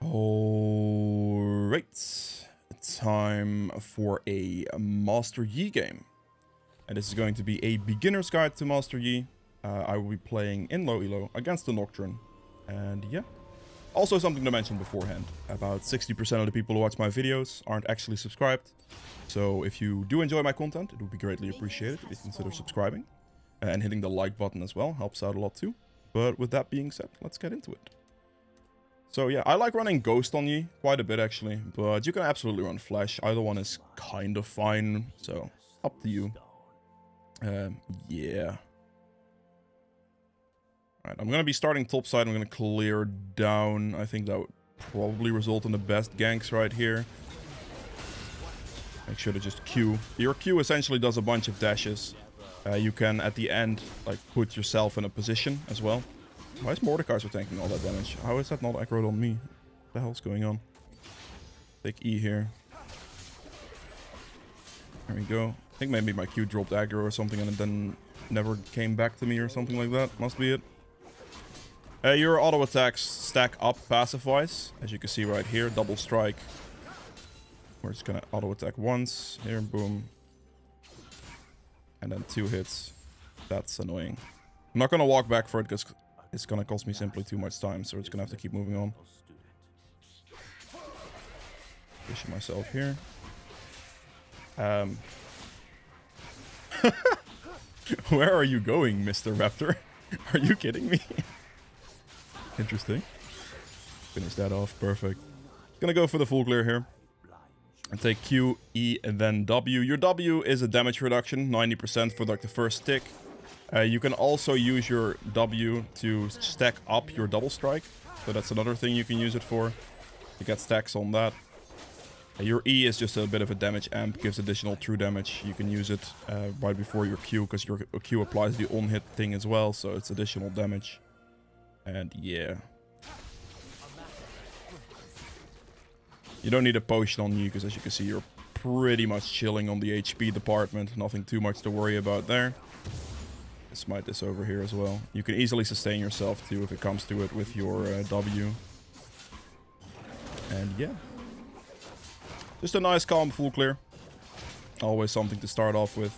Alright, time for a Master Yi game. And this is going to be a beginner's guide to Master Yi. I will be playing in low elo against the Nocturne. And yeah. Also something to mention beforehand. About 60% of the people who watch my videos aren't actually subscribed. So if you do enjoy my content, it would be greatly appreciated if you consider subscribing. And hitting the like button as well helps out a lot too. But with that being said, let's get into it. So yeah, I like running Ghost on Yi quite a bit actually, but you can absolutely run Flash. Either one is kind of fine, so up to you. Yeah. Alright, I'm going to be starting topside. I'm going to clear down. I think that would probably result in the best ganks right here. Make sure to just Q. Your Q essentially does a bunch of dashes. You can, at the end, like, put yourself in a position as well. Why is Mordekaiser tanking all that damage? How is that not aggroed on me? What the hell's going on? Take E here. There we go. I think maybe my Q dropped aggro or something and it then never came back to me or something like that. Must be it. Your auto attacks stack up passive-wise. As you can see right here, double strike. We're just gonna auto attack once. Here, boom. And then 2 hits. That's annoying. I'm not gonna walk back for it because it's gonna cost me simply too much time, so it's gonna have to keep moving on. Position myself here. Where are you going, Mr. Raptor? Are you kidding me? Interesting. Finish that off. Perfect. Gonna go for the full clear here. And take Q, E, and then W. Your W is a damage reduction, 90% for like the first tick. You can also use your W to stack up your double strike. So that's another thing you can use it for. You get stacks on that. Your E is just a bit of a damage amp, gives additional true damage. You can use it right before your Q, because your Q applies the on-hit thing as well, so it's additional damage. And yeah. You don't need a potion on you, because as you can see, you're pretty much chilling on the HP department. Nothing too much to worry about there. Smite this over here as well. You can easily sustain yourself too if it comes to it with your W. And yeah. Just a nice calm full clear. Always something to start off with.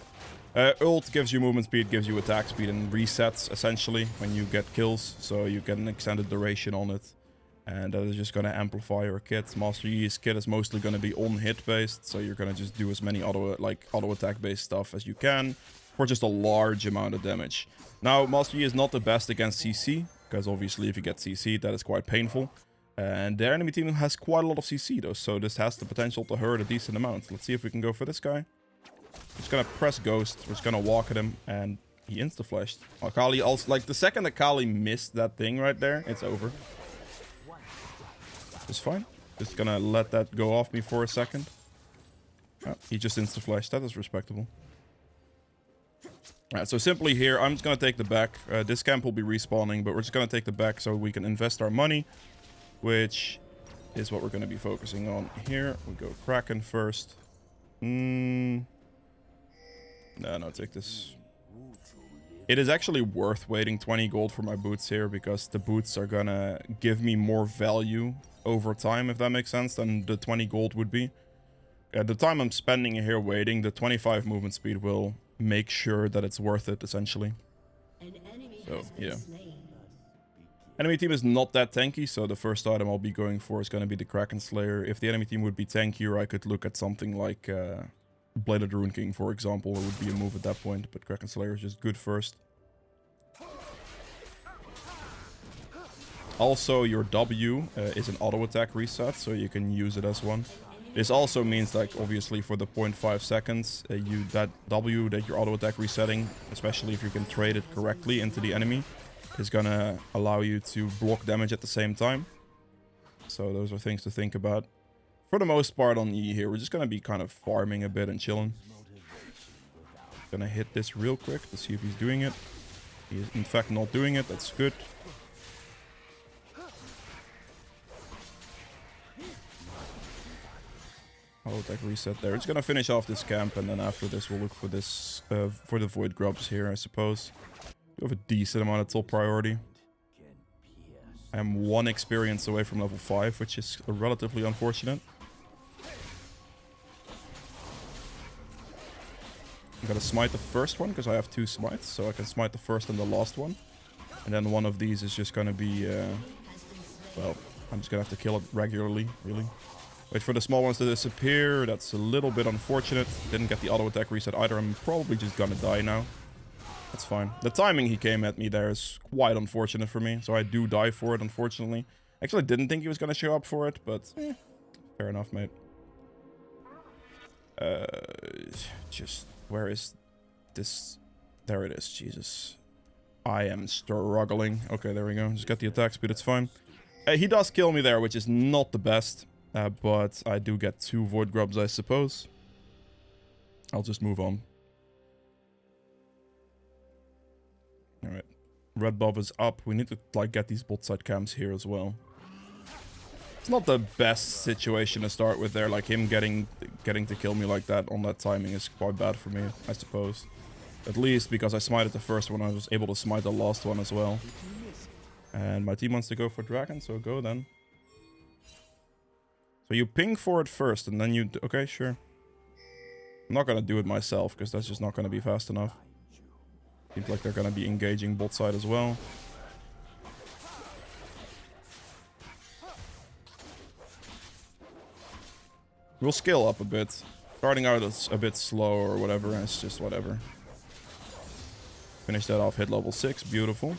Ult gives you movement speed, gives you attack speed, and resets essentially when you get kills. So you get an extended duration on it. And that is just going to amplify your kit. Master Yi's kit is mostly going to be on hit based. So you're going to just do as many auto attack based stuff as you can. For just a large amount of damage. Now, Master Yi is not the best against CC, because obviously if you get CC, that is quite painful. And their enemy team has quite a lot of CC though, so this has the potential to hurt a decent amount. Let's see if we can go for this guy. Just gonna press Ghost, we're just gonna walk at him, and he insta-flashed. Akali also, like the second Akali missed that thing right there, it's over. It's fine. Just gonna let that go off me for a second. Oh, he just insta-flashed, that is respectable. Alright, so simply here, I'm just going to take the back. This camp will be respawning, but we're just going to take the back so we can invest our money. Which is what we're going to be focusing on here. We go Kraken first. No, take this. It is actually worth waiting 20 gold for my boots here, because the boots are going to give me more value over time, if that makes sense, than the 20 gold would be. At the time I'm spending here waiting, the 25 movement speed will make sure that it's worth it, essentially. So, yeah. Enemy team is not that tanky, so the first item I'll be going for is going to be the Kraken Slayer. If the enemy team would be tankier, I could look at something like Bladed Rune King, for example. It would be a move at that point, but Kraken Slayer is just good first. Also, your W is an auto attack reset, so you can use it as one. This also means, like, obviously for the 0.5 seconds, that W that you're auto attack resetting, especially if you can trade it correctly into the enemy, is gonna allow you to block damage at the same time. So those are things to think about. For the most part on E here, we're just gonna be kind of farming a bit and chilling. Gonna hit this real quick to see if he's doing it. He is in fact not doing it, that's good. Auto attack reset there. It's gonna finish off this camp, and then after this we'll look for this for the void grubs here, I suppose. We have a decent amount of top priority. I am 1 experience away from level 5, which is relatively unfortunate. I'm gonna smite the first one, because I have 2 smites, so I can smite the first and the last one. And then one of these is just gonna be, well, I'm just gonna have to kill it regularly, really. Wait for the small ones to disappear, that's a little bit unfortunate. Didn't get the auto attack reset either, I'm probably just gonna die now. That's fine. The timing he came at me there is quite unfortunate for me, so I do die for it, unfortunately. Actually, I didn't think he was gonna show up for it, but fair enough, mate. Just, where is this? There it is, Jesus. I am struggling. Okay, there we go. Just get the attack speed, it's fine. He does kill me there, which is not the best, but I do get 2 void grubs, I suppose. I'll just move on. Alright. Red buff is up. We need to, like, get these bot side camps here as well. It's not the best situation to start with there. Like, him getting to kill me like that on that timing is quite bad for me, I suppose. At least because I smited the first one, I was able to smite the last one as well. And my team wants to go for dragon, so go then. So you ping for it first, and then you... Okay, sure. I'm not gonna do it myself, because that's just not gonna be fast enough. Seems like they're gonna be engaging bot side as well. We'll scale up a bit. Starting out is a bit slow or whatever, it's just whatever. Finish that off, hit level 6, beautiful.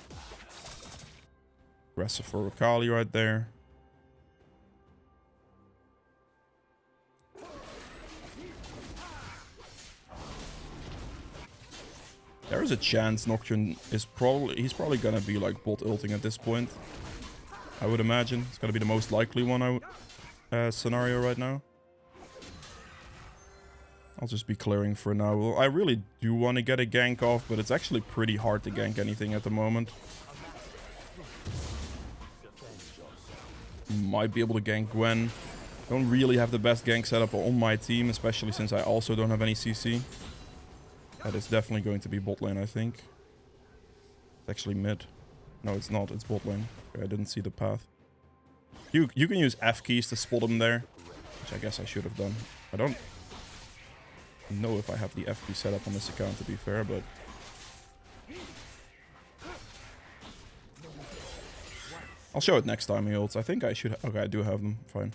Aggressive for Kali right there. There is a chance Nocturne is he's probably gonna be like bot ulting at this point. I would imagine. It's gonna be the most likely one scenario right now. I'll just be clearing for now. Well, I really do want to get a gank off, but it's actually pretty hard to gank anything at the moment. Might be able to gank Gwen. Don't really have the best gank setup on my team, especially since I also don't have any CC. That is definitely going to be bot lane, I think. It's actually mid. No, it's not. It's bot lane. Okay, I didn't see the path. You can use F keys to spot him there, which I guess I should have done. I don't know if I have the F key set up on this account, to be fair, but... I'll show it next time he ults. I think I should... Okay, I do have them. Fine.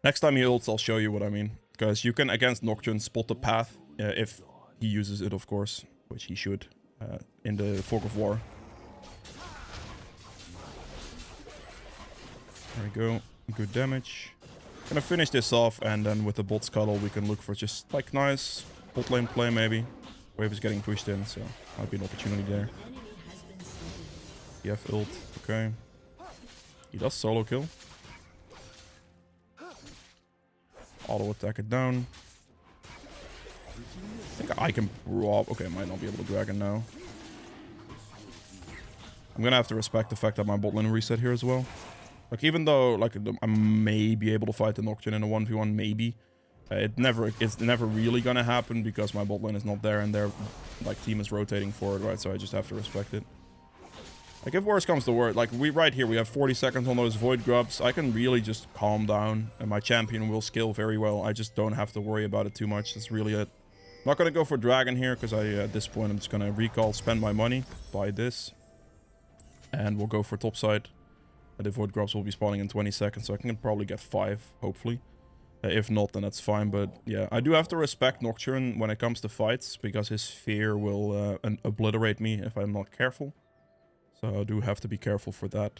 Next time he ults, I'll show you what I mean. Because you can, against Nocturne, spot the path if he uses it, of course. Which he should. In the Fog of War. There we go. Good damage. Gonna finish this off, and then with the bot scuttle, we can look for just, like, nice bot lane play, maybe. Wave is getting pushed in, so might be an opportunity there. EF ult. Okay. He does solo kill. Auto attack it down. I think I can rob. Okay, I might not be able to dragon now. I'm gonna have to respect the fact that my bot lane reset here as well. Like, even though, like, I may be able to fight the Nocturne in a 1v1, maybe. It's never really gonna happen because my bot lane is not there and their, like, team is rotating forward, right? So I just have to respect it. Like, if worse comes to worse, like, right here, we have 40 seconds on those Void Grubs. I can really just calm down, and my champion will scale very well. I just don't have to worry about it too much. That's really it. I'm not gonna go for Dragon here, because at this point, I'm just gonna recall, spend my money, buy this. And we'll go for topside. The Void Grubs will be spawning in 20 seconds, so I can probably get 5, hopefully. If not, then that's fine, but yeah. I do have to respect Nocturne when it comes to fights, because his fear will obliterate me if I'm not careful. So I do have to be careful for that.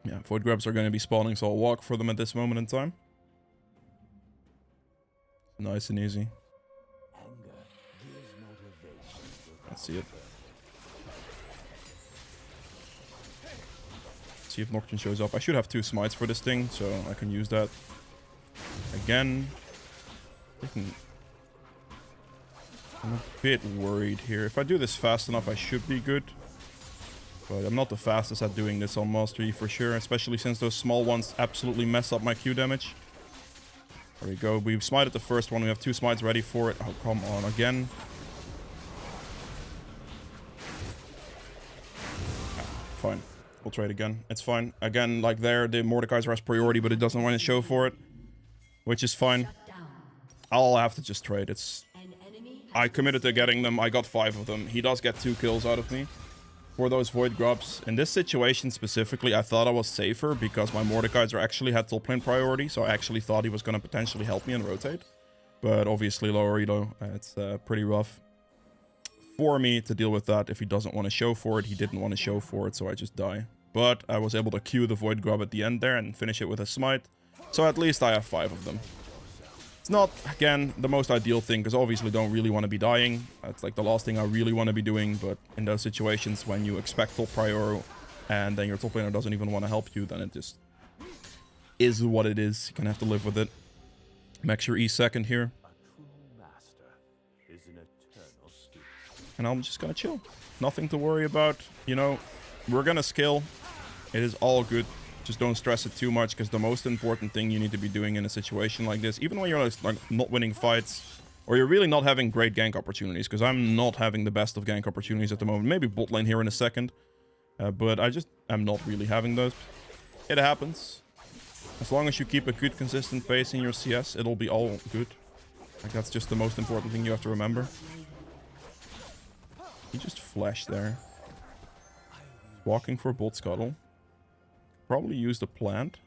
Yeah, Void Grubs are going to be spawning, so I'll walk for them at this moment in time. Nice and easy. Let's see it. See if Nocturne shows up. I should have 2 smites for this thing, so I can use that. Again. I'm a bit worried here. If I do this fast enough, I should be good. But I'm not the fastest at doing this on Mastery for sure, especially since those small ones absolutely mess up my Q damage. There we go. We've smited the first one. We have 2 smites ready for it. Oh, come on. Again. Fine. We'll trade again. It's fine. Again, like there, the Mordekaiser has priority, but it doesn't want to show for it. Which is fine. I'll have to just trade. I committed to getting them. I got 5 of them. He does get 2 kills out of me for those Void Grubs. In this situation specifically, I thought I was safer because my Mordekaiser actually had top lane priority. So I actually thought he was going to potentially help me and rotate. But obviously, lower elo, it's pretty rough for me to deal with that. If he doesn't want to show for it, he didn't want to show for it, so I just die. But I was able to Q the Void Grub at the end there and finish it with a smite. So at least I have 5 of them. It's not, again, the most ideal thing, because obviously don't really want to be dying. That's like the last thing I really want to be doing, but in those situations when you expect top prior and then your top laner doesn't even want to help you, then it just is what it is. You can have to live with it. Max your E second here. And I'm just gonna chill. Nothing to worry about, you know. We're gonna skill. It is all good. Just don't stress it too much, because the most important thing you need to be doing in a situation like this, even when you're like not winning fights, or you're really not having great gank opportunities, because I'm not having the best of gank opportunities at the moment. Maybe bot lane here in a second, but I'm not really having those. It happens. As long as you keep a good consistent pace in your CS, it'll be all good. Like, that's just the most important thing you have to remember. He just flashed there. Walking for bot scuttle. Probably use the plant.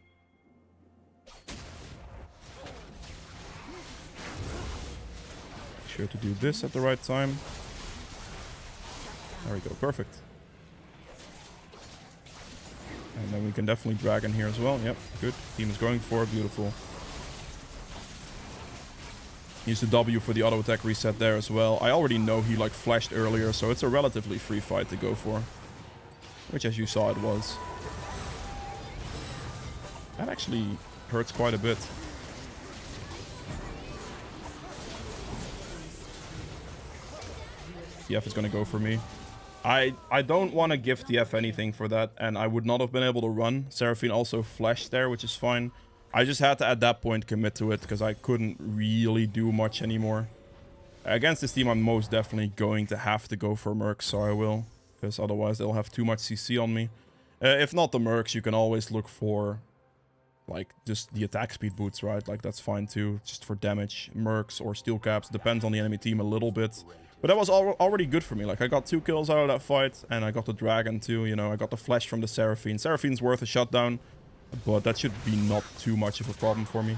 Make sure to do this at the right time. There we go, perfect. And then we can definitely drag in here as well. Yep, good. Team is going for it, beautiful. Use the W for the auto attack reset there as well. I already know he like flashed earlier, so it's a relatively free fight to go for. Which, as you saw, it was. That actually hurts quite a bit. TF is going to go for me. I don't want to give TF anything for that, and I would not have been able to run. Seraphine also flashed there, which is fine. I just had to, at that point, commit to it, because I couldn't really do much anymore. Against this team, I'm most definitely going to have to go for Mercs, so I will. Because otherwise, they'll have too much CC on me. If not the Mercs, you can always look for, like, just the attack speed boots, right? Like, that's fine too, just for damage. Mercs or steel caps, depends on the enemy team a little bit. But that was already good for me. Like, I got 2 kills out of that fight, and I got the dragon too, you know. I got the flash from the Seraphine. Seraphine's worth a shutdown, but that should be not too much of a problem for me.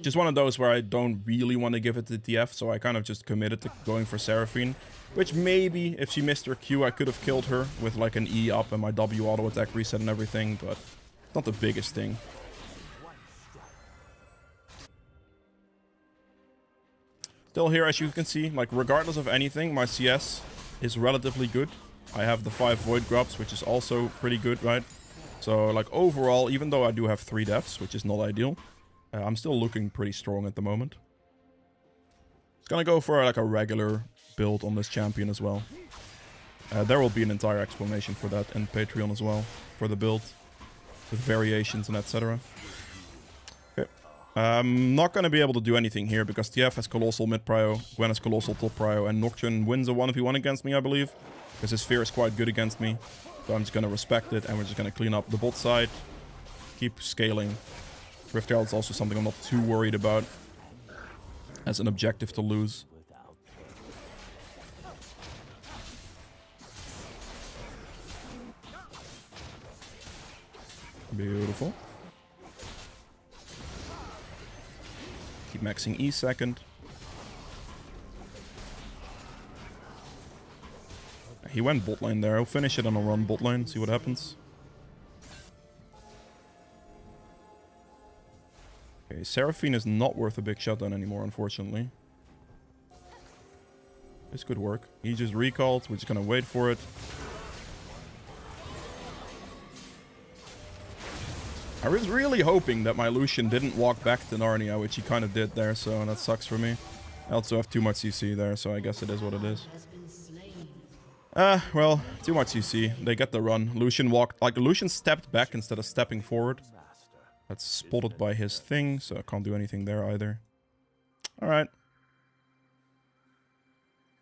Just one of those where I don't really want to give it to TF, so I kind of just committed to going for Seraphine. Which maybe, if she missed her Q, I could have killed her with like an E up and my W auto attack reset and everything, but it's not the biggest thing. Still here, as you can see, like regardless of anything, my CS is relatively good. I have the 5 Void Grubs, which is also pretty good, right? So like overall, even though I do have 3 deaths, which is not ideal, I'm still looking pretty strong at the moment. It's gonna go for like a regular build on this champion as well. There will be an entire explanation for that in Patreon as well, for the build, with variations and etc. Okay. I'm not going to be able to do anything here because TF has Colossal mid prio, Gwen has Colossal top prio, and Nocturne wins a 1v1 against me, I believe, because his Sphere is quite good against me. So I'm just going to respect it, and we're just going to clean up the bot side, keep scaling. Rift Herald is also something I'm not too worried about as an objective to lose. Beautiful. Keep maxing E second. He went bot lane there. I'll finish it on a run bot lane, see what happens. Okay, Seraphine is not worth a big shutdown anymore, unfortunately. This could work. He just recalled. We're just gonna wait for it. I was really hoping that my Lucian didn't walk back to Narnia, which he kind of did there, so that sucks for me. I also have too much CC there, so I guess it is what it is. Well, too much CC. They get the run. Lucian walked, like, Lucian stepped back instead of stepping forward. That's spotted by his thing, so I can't do anything there either. Alright.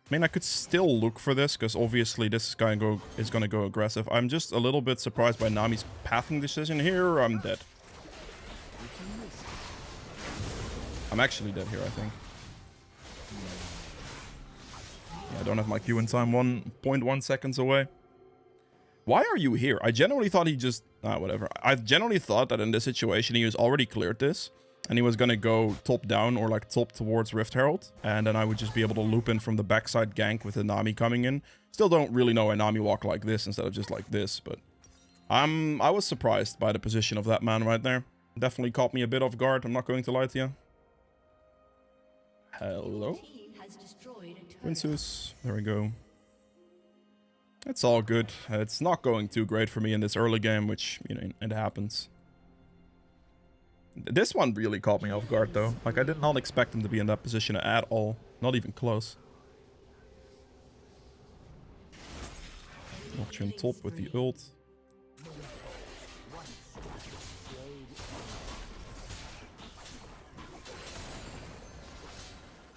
I mean, I could still look for this, because obviously this guy is gonna go aggressive. I'm just a little bit surprised by Nami's pathing decision here. I'm dead. I'm actually dead here, I think. Yeah, I don't have my Q in time. 1.1 seconds away. Why are you here? I genuinely thought he just... whatever. I genuinely thought that in this situation he was already cleared this. And he was gonna go top down or like top towards Rift Herald. And then I would just be able to loop in from the backside gank with the Nami coming in. Still don't really know a Nami walk like this instead of just like this. But I was surprised by the position of that man right there. Definitely caught me a bit off guard. I'm not going to lie to you. Hello? Winsus. There we go. It's all good. It's not going too great for me in this early game, which, you know, it happens. This one really caught me off guard, though. Like, I did not expect him to be in that position at all. Not even close. Nocturne top with the ult.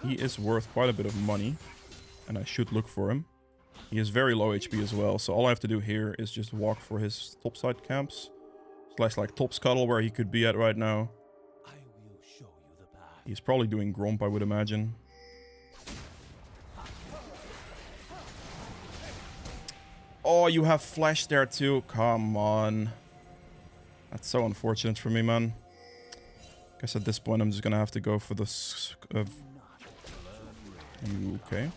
He is worth quite a bit of money. And I should look for him. He is very low HP as well, so all I have to do here is just walk for his topside camps. Slash like top scuttle where he could be at right now. He's probably doing Gromp, I would imagine. Oh, you have flash there too. Come on. That's so unfortunate for me, man. Guess at this point I'm just gonna have to go for the... okay.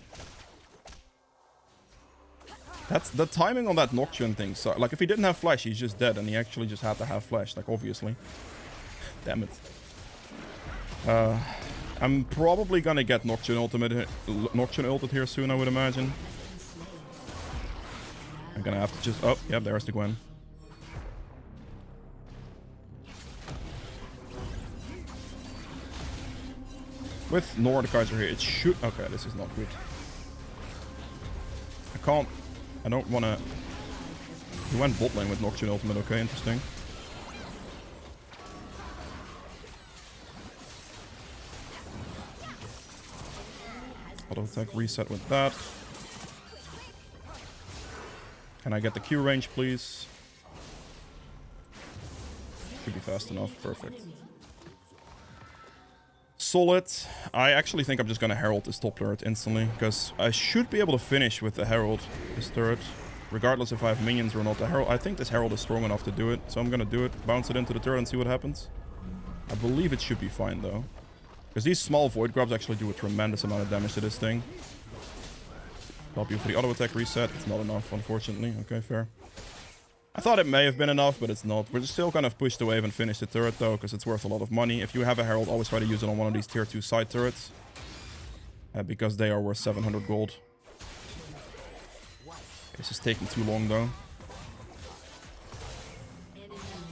That's the timing on that Nocturne thing. So, like, if he didn't have flash, he's just dead, and he actually just had to have flash, like, obviously. Damn it. I'm probably gonna get Nocturne ulted here soon, I would imagine. I'm gonna have to just... oh, yeah, there's the Gwen. With Mordekaiser here, it should... okay, this is not good. I can't... I don't want to... he went bot lane with Nocturne ultimate, okay, interesting. Auto attack reset with that. Can I get the Q range, please? Should be fast enough, perfect. Solid. I actually think I'm just gonna Herald this top turret instantly, because I should be able to finish with the Herald, this turret, regardless if I have minions or not. The Herald, I think this Herald is strong enough to do it, so I'm gonna do it, bounce it into the turret and see what happens. I believe it should be fine though, because these small void grubs actually do a tremendous amount of damage to this thing. Help you for the auto attack reset. It's not enough, unfortunately. Okay, fair. I thought it may have been enough, but it's not. We're still gonna push the wave and finish the turret though, because it's worth a lot of money. If you have a Herald, always try to use it on one of these tier 2 side turrets. Because they are worth 700 gold. This is taking too long though.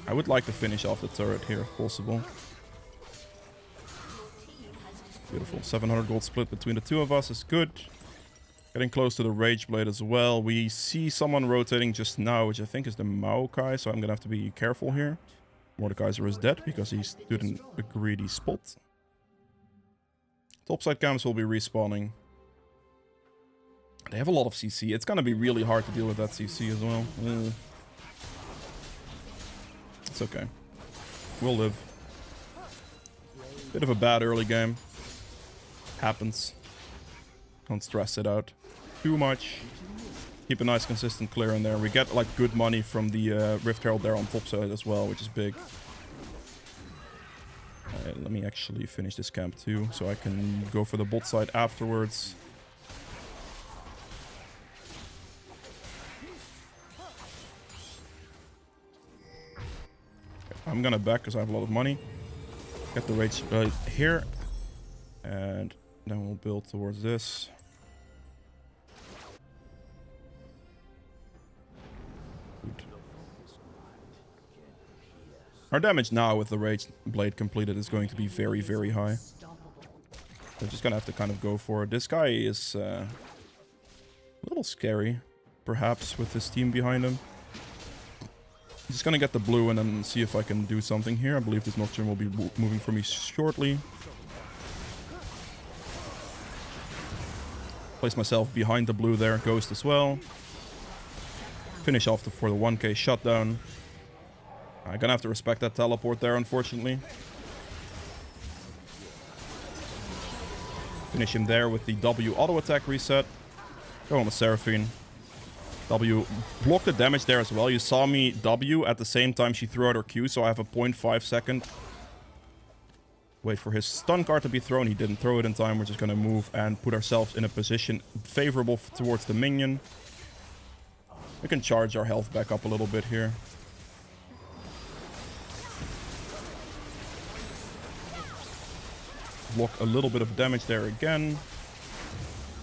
I would like to finish off the turret here if possible. Beautiful. 700 gold split between the two of us is good. Getting close to the Rage Blade as well. We see someone rotating just now, which I think is the Maokai, so I'm gonna have to be careful here. Mordekaiser is dead because he stood in a greedy spot. Topside camps will be respawning. They have a lot of CC. It's gonna be really hard to deal with that CC as well. It's okay. We'll live. Bit of a bad early game. Happens. Don't stress it out too much. Keep a nice consistent clear in there. We get like good money from the Rift Herald there on top side as well, which is big. Let me actually finish this camp too, so I can go for the bot side afterwards. Okay, I'm gonna back because I have a lot of money. Get the rage here. And then we'll build towards this. Good. Our damage now with the Rage Blade completed is going to be very, very high. We're just gonna have to kind of go for it. This guy is a little scary, perhaps, with his team behind him. Just gonna get the blue and then see if I can do something here. I believe this Nocturne will be moving for me shortly. Place myself behind the blue there. Ghost as well. Finish off for the 1k shutdown. I'm gonna have to respect that teleport there, unfortunately. Finish him there with the W auto attack reset. Go on with Seraphine. W block the damage there as well. You saw me W at the same time she threw out her Q, so I have a 0.5 second. Wait for his stun card to be thrown. He didn't throw it in time. We're just gonna move and put ourselves in a position favorable towards the minion. We can charge our health back up a little bit here. Block a little bit of damage there again.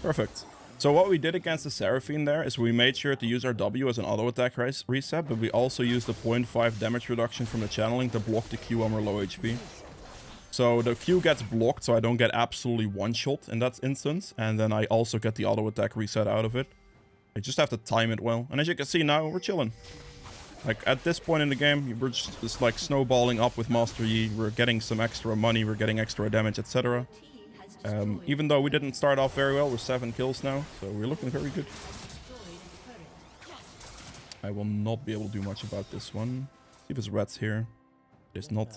Perfect. So what we did against the Seraphine there is we made sure to use our W as an auto attack reset, but we also used the 0.5 damage reduction from the channeling to block the Q when we're low HP. So the Q gets blocked, so I don't get absolutely one-shot in that instance, and then I also get the auto attack reset out of it. I just have to time it well. And as you can see now, we're chilling. Like, at this point in the game, we're just like snowballing up with Master Yi. We're getting some extra money, we're getting extra damage, etc. Even though we didn't start off very well, we're 7 kills now. So we're looking very good. I will not be able to do much about this one. See if his red's here. It is not.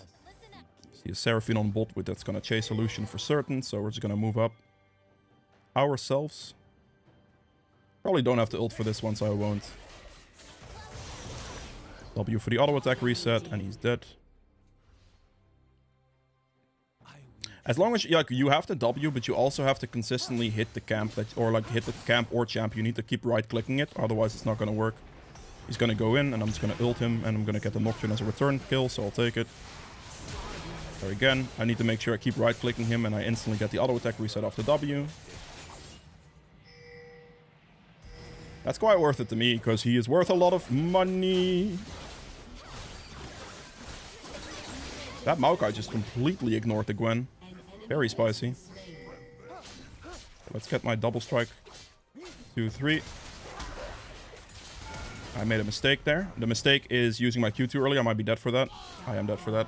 See a Seraphine on bot with that's gonna chase Illusion for certain. So we're just gonna move up ourselves. Probably don't have to ult for this one, so I won't. W for the auto attack reset, and he's dead. As long as you have the W, but you also have to consistently hit the camp hit the camp or champ. You need to keep right clicking it, otherwise it's not gonna work. He's gonna go in, and I'm just gonna ult him, and I'm gonna get the Nocturne as a return kill, so I'll take it. There again, I need to make sure I keep right clicking him, and I instantly get the auto attack reset off the W. That's quite worth it to me, because he is worth a lot of money. That Maokai just completely ignored the Gwen. Very spicy. Let's get my double strike. 2, 3. I made a mistake there. The mistake is using my Q too early. I might be dead for that. I am dead for that.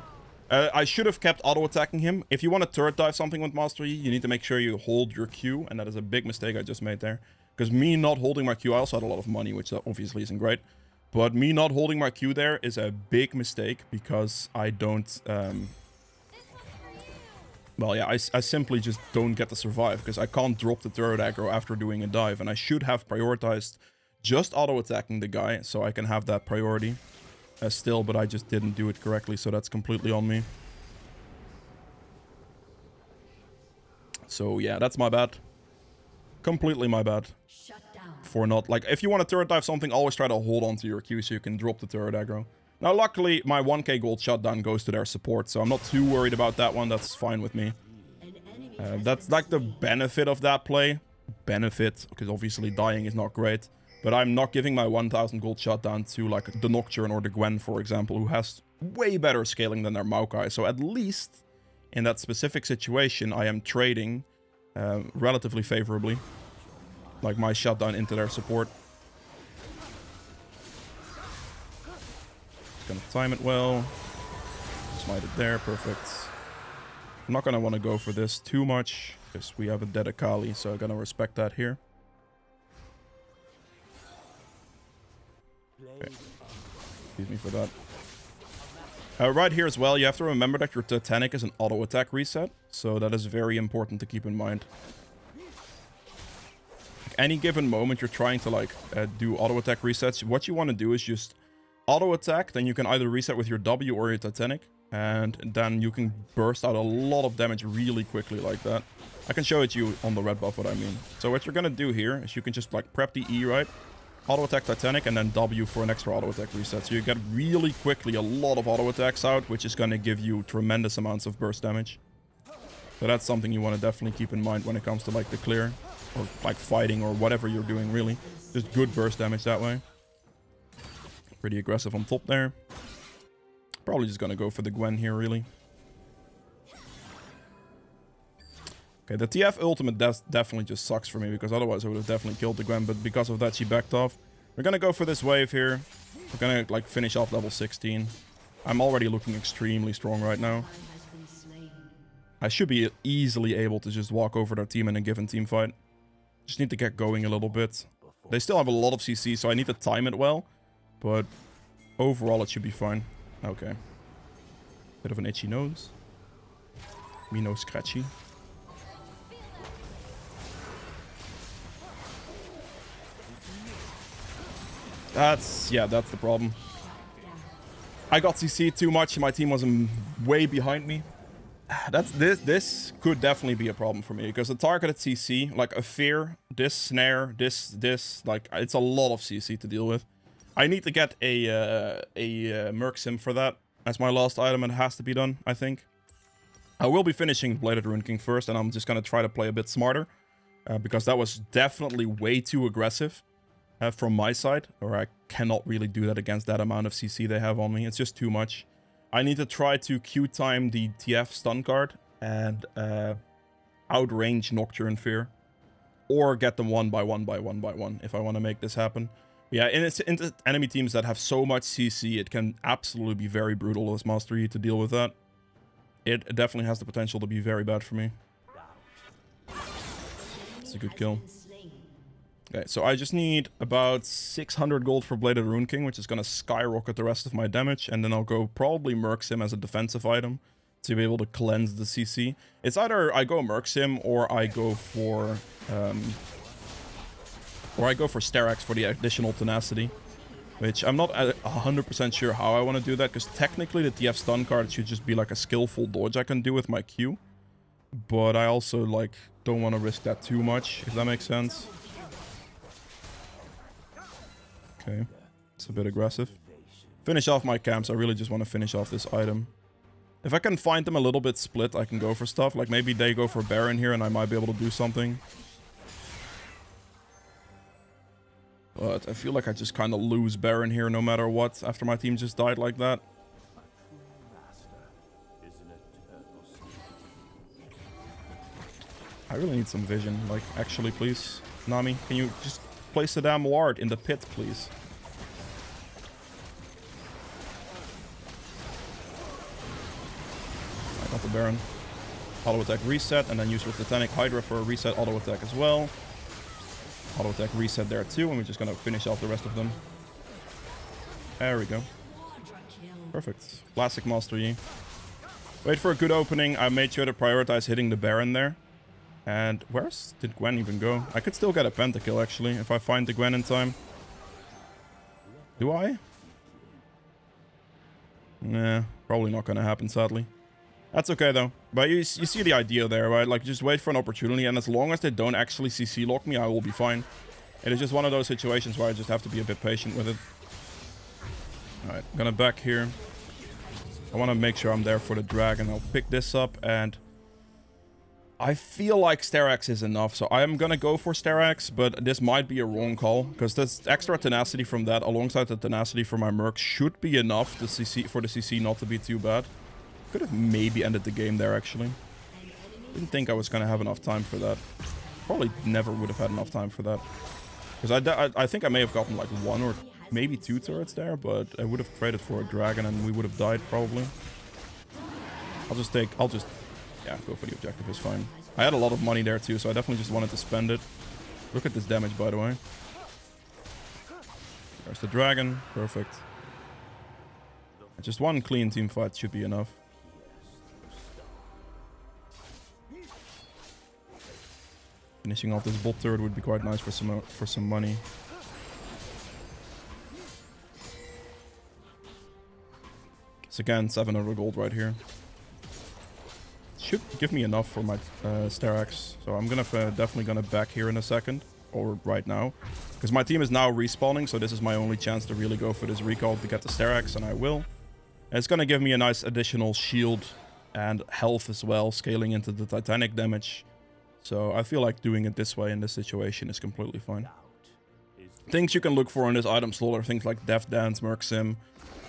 I should have kept auto-attacking him. If you want to turret dive something with Master Yi, you need to make sure you hold your Q, and that is a big mistake I just made there. Because me not holding my Q, I also had a lot of money, which obviously isn't great. But me not holding my Q there is a big mistake, because I don't... well, yeah, I simply just don't get to survive, because I can't drop the turret aggro after doing a dive. And I should have prioritized just auto-attacking the guy, so I can have that priority still, but I just didn't do it correctly, so that's completely on me. So, yeah, that's my bad. Completely my bad. For not, like, if you want to turret dive something, always try to hold on to your Q so you can drop the turret aggro. Now, luckily, my 1k gold shutdown goes to their support, so I'm not too worried about that one. That's fine with me. That's, like, the benefit of that play. Benefit, because obviously dying is not great. But I'm not giving my 1000 gold shutdown to, like, the Nocturne or the Gwen, for example, who has way better scaling than their Maokai. So at least, in that specific situation, I am trading relatively favorably. Like, my shutdown into their support. Gonna time it well. Smite it there, perfect. I'm not gonna want to go for this too much, because we have a dead Akali, so I'm gonna respect that here. Okay. Excuse me for that. Right here as well, you have to remember that your Titanic is an auto attack reset, so that is very important to keep in mind. Any given moment you're trying to like do auto attack resets, what you want to do is just auto attack, then you can either reset with your W or your Titanic, and then you can burst out a lot of damage really quickly like that. I can show it to you on the red buff what I mean. So what you're gonna do here is you can just like prep the E, right? Auto attack Titanic and then W for an extra auto attack reset. So you get really quickly a lot of auto attacks out, which is gonna give you tremendous amounts of burst damage. So that's something you want to definitely keep in mind when it comes to like the clear or like fighting or whatever you're doing, really. Just good burst damage that way. Pretty aggressive on top there. Probably just gonna go for the Gwen here, really. Okay, the TF ultimate definitely just sucks for me, because otherwise I would have definitely killed the Gwen, but because of that she backed off. We're gonna go for this wave here. We're gonna like finish off level 16. I'm already looking extremely strong right now. I should be easily able to just walk over their team in a given team fight. Just need to get going a little bit. They still have a lot of CC, so I need to time it well. But overall, it should be fine. Okay. Bit of an itchy nose. Me no scratchy. That's the problem. I got CC too much. My team was way behind me. This could definitely be a problem for me because the targeted CC, like a fear, this snare, this, like it's a lot of CC to deal with. I need to get a Merc Sim for that as my last item, and it has to be done, I think. I will be finishing Bladed Rune King first, and I'm just gonna try to play a bit smarter because that was definitely way too aggressive from my side, or I cannot really do that against that amount of CC they have on me. It's just too much. I need to try to Q time the TF stun card and outrange Nocturne Fear, or get them one by one if I want to make this happen. Yeah, in enemy teams that have so much CC, it can absolutely be very brutal as Master Yi to deal with that. It definitely has the potential to be very bad for me. It's a good kill. Okay, so I just need about 600 gold for Bladed Rune King, which is going to skyrocket the rest of my damage, and then I'll go probably Merc Sim as a defensive item to be able to cleanse the CC. It's either I go Merc Sim or I go for Sterax for the additional tenacity, which I'm not 100% sure how I want to do that, because technically the TF stun card should just be like a skillful dodge I can do with my Q, but I also like don't want to risk that too much, if that makes sense. Okay, it's a bit aggressive. Finish off my camps. I really just want to finish off this item. If I can find them a little bit split, I can go for stuff. Like maybe they go for Baron here and I might be able to do something. But I feel like I just kind of lose Baron here no matter what after my team just died like that. I really need some vision. Like, actually, please. Nami, can you just place the damn ward in the pit, please? I got the Baron. Auto attack reset, and then use your Titanic Hydra for a reset auto attack as well. Auto attack reset there too, and we're just gonna finish off the rest of them. There we go. Perfect. Classic Master Yi. Wait for a good opening. I made sure to prioritize hitting the Baron there. And did Gwen even go? I could still get a pentakill actually if I find the Gwen in time. Do I? Nah, probably not gonna happen, sadly. That's okay though. But you see the idea there, right? Like, just wait for an opportunity, and as long as they don't actually CC lock me, I will be fine. It is just one of those situations where I just have to be a bit patient with it. Alright, I'm gonna back here. I want to make sure I'm there for the dragon. I'll pick this up, and I feel like Sterax is enough, so I am gonna go for Sterax, but this might be a wrong call, because this extra tenacity from that, alongside the tenacity from my Merc, should be enough to for the CC not to be too bad. Could have maybe ended the game there, actually. Didn't think I was gonna have enough time for that. Probably never would have had enough time for that. Because I think I may have gotten like 1 or maybe 2 turrets there, but I would have traded for a dragon and we would have died, probably. I'll just yeah, go for the objective, is fine. I had a lot of money there too, so I definitely just wanted to spend it. Look at this damage, by the way. There's the dragon. Perfect. Just one clean team fight should be enough. Finishing off this bot turret would be quite nice for some money. It's again 700 gold right here. Should give me enough for my Sterax, so I'm gonna definitely gonna back here in a second, or right now, because my team is now respawning, so this is my only chance to really go for this recall to get the Sterax, and I will. And it's gonna give me a nice additional shield and health as well, scaling into the Titanic damage. So I feel like doing it this way in this situation is completely fine. Things you can look for in this item slot are things like Death Dance, Merc Sim,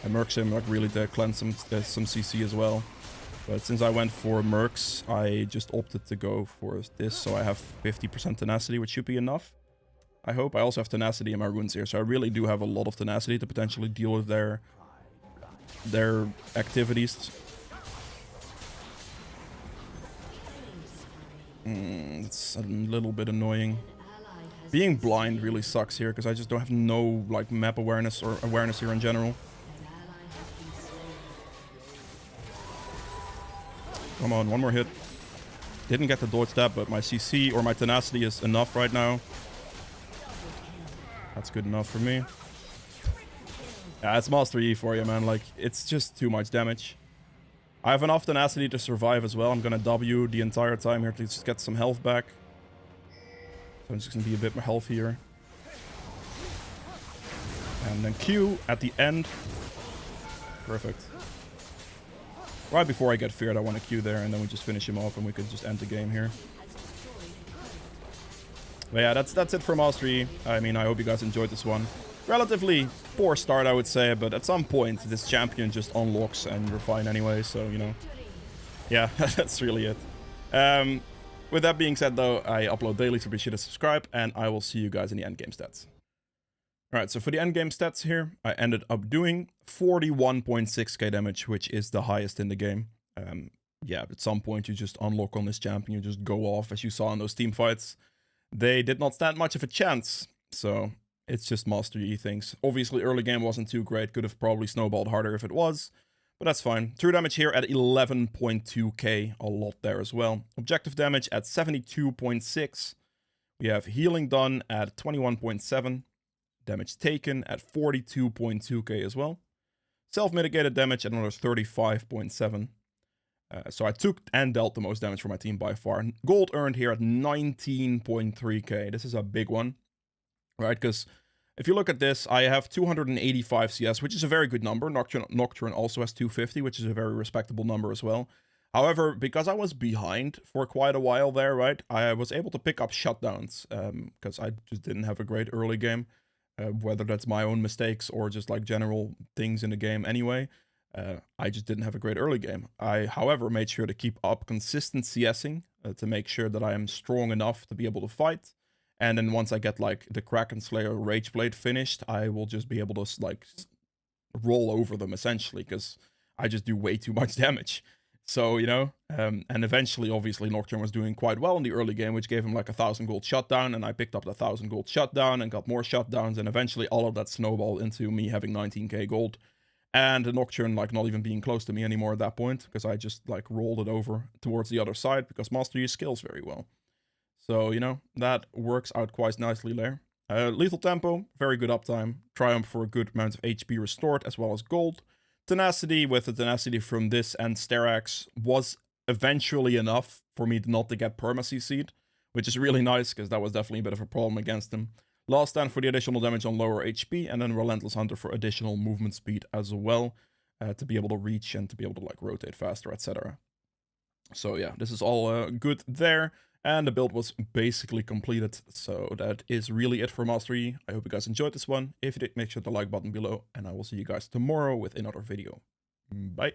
and Merc Sim like really to cleanse some CC as well. But since I went for Mercs, I just opted to go for this, so I have 50% tenacity, which should be enough. I hope. I also have tenacity in my runes here, so I really do have a lot of tenacity to potentially deal with their activities. It's a little bit annoying. Being blind really sucks here, because I just don't have no, like, map awareness or awareness here in general. Come on, one more hit. Didn't get the dodge that, but my CC or my tenacity is enough right now. That's good enough for me. Yeah, it's Master Yi for you, man. Like, it's just too much damage. I have enough tenacity to survive as well. I'm gonna W the entire time here to just get some health back. So I'm just gonna be a bit more healthier. And then Q at the end. Perfect. Right before I get feared, I want to Q there, and then we just finish him off, and we could just end the game here. But yeah, that's it for Master Yi. I mean, I hope you guys enjoyed this one. Relatively poor start, I would say, but at some point, this champion just unlocks, and you're fine anyway, so, you know. Yeah, that's really it. With that being said, though, I upload daily, so be sure to subscribe, and I will see you guys in the endgame stats. Alright, so for the endgame stats here, I ended up doing 41.6k damage, which is the highest in the game. Yeah, at some point you just unlock on this champion, you just go off, as you saw in those team fights. They did not stand much of a chance, so it's just Master Yi things. Obviously, early game wasn't too great, could have probably snowballed harder if it was, but that's fine. True damage here at 11.2k, a lot there as well. Objective damage at 72.6. We have healing done at 21.7. Damage taken at 42.2k as well. Self-mitigated damage at another 35.7. So I took and dealt the most damage for my team by far. Gold earned here at 19.3k. This is a big one, right? Because if you look at this, I have 285 CS, which is a very good number. Nocturne also has 250, which is a very respectable number as well. However, because I was behind for quite a while there, right, I was able to pick up shutdowns because I just didn't have a great early game. Whether that's my own mistakes or just like general things in the game anyway. I just didn't have a great early game. I, however, made sure to keep up consistent CSing to make sure that I am strong enough to be able to fight. And then once I get like the Kraken Slayer Rageblade finished, I will just be able to like roll over them essentially, because I just do way too much damage. So, you know, and eventually, obviously, Nocturne was doing quite well in the early game, which gave him like 1,000 gold shutdown, and I picked up the 1,000 gold shutdown and got more shutdowns, and eventually all of that snowballed into me having 19k gold, and the Nocturne like not even being close to me anymore at that point, because I just like rolled it over towards the other side, because Master Yi scales very well. So, you know, that works out quite nicely there. Lethal Tempo, very good uptime. Triumph for a good amount of HP restored, as well as gold. Tenacity, with the tenacity from this and Sterax, was eventually enough for me not to get perma-CC'd, which is really nice, because that was definitely a bit of a problem against him. Last Stand for the additional damage on lower HP, and then Relentless Hunter for additional movement speed as well, to be able to reach and to be able to like rotate faster, etc. So yeah, this is all good there. And the build was basically completed, so that is really it for Master Yi. I hope you guys enjoyed this one. If you did, make sure to like button below, and I will see you guys tomorrow with another video. Bye!